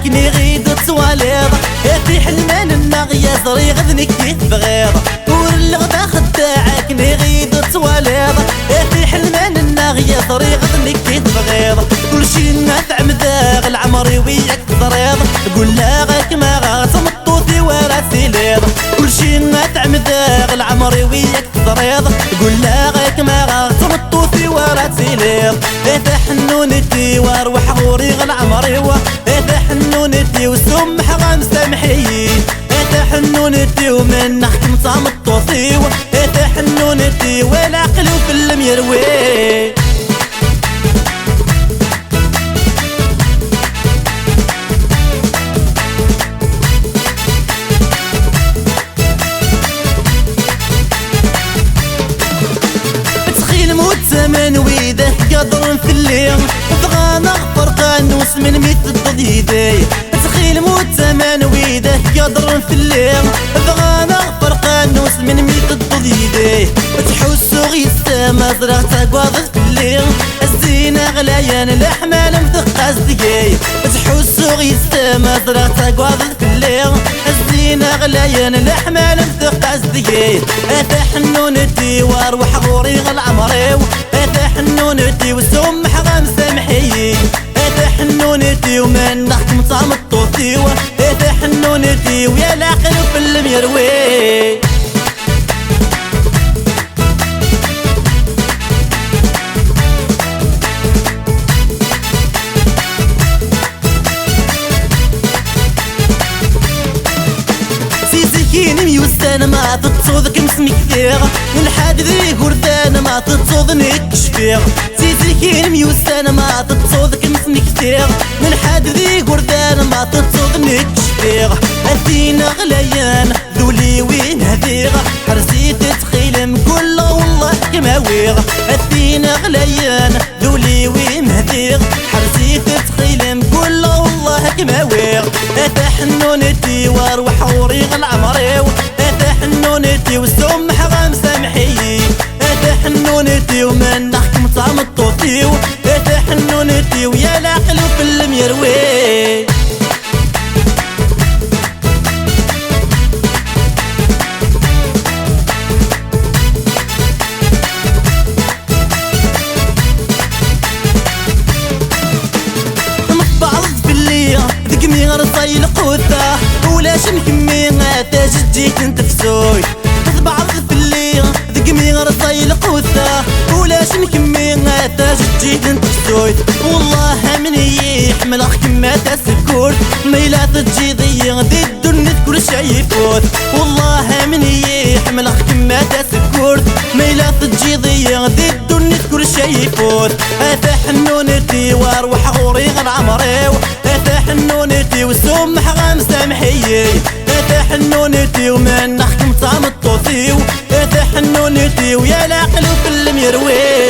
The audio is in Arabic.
عاكني غيد تواليضة في حلمان النغية صري غذنك كيف بغيضة والغدا خداعك نغيد تواليضة في حلمان النغية صري غذنك كيف بغيضة كل شي نافع مذاغ العمري وياك ضريضة قول لاغاك ما غاتمطوثي ولا سيليضة كل شي نافع مذاغ العمري وياك ضريضة قول لاغاك ما غاتمطوثي ولا سيليضة حنونتي واروح غوري غل عمري حنونتي وسمح غمسامحيين حنونتي ومن نحكم طعم الطوطي حنونتي والعقل وفي الميروي زمان ويده قدر في الليل بغانا فرقان وسمن ميت الضديدي تخيل موت زمان ويده قدر في الليل بغانا فرقان وسمن ميت الضديدي تحسو غي السما زرعتها قواضت في الليل الزينة غلايان الأحمال مثقاز دقاي تحسو غي السما زرعتها قواضت في الليل الزينة غلايان الأحمال مثقاز دقاي حنونتي واروح غوري غل عمري حنونتي وسمح غمسامحيين حنونتي ومن نحكم طعم الطوطي حنونتي ويا العقل وفي الميروي كيني ميوستان ما تتصوذك مسمي كثير والحادث يقردان ما تتصوذني كشفير سيزي كيني ميوستان ما تتصوذك مسمي كثير والحادث يقردان ما تتصوذني كشفير أثينا غليان ذولي وين هذيغ حرسيت تخيلم كل والله كماويغ أثينا غليان ذولي وين هذيغ حرسيت تخيلم كل والله كماويغ حنونتي واروح وري غل عمري حنونتي وسمح غمسامحيين حنونتي ومن نحكم طعم الطوطي حنونتي ويا العقل وفي الميروي ذكمي غرصاي القوثة ولا شمكمي غاتا جديك انت فسوي بعض في الليل ذكمي غرصاي القوثة ولا شمكمي غاتا جديك انت فسوي والله من يحمل اخ كما تسكور ميلا تجي ضيق ذي الدنيا كل شي يفوت والله من يحمل اخ كما تسكور ميلا تجي ضيق ذي الدنيا كل شي يفوت حنونتي واروح غوري غل عمري حنونتي وسمح غمسامحيين حنونتي ومن نحكم طعم الطوطي حنونتي ويا العقل وفي الميروي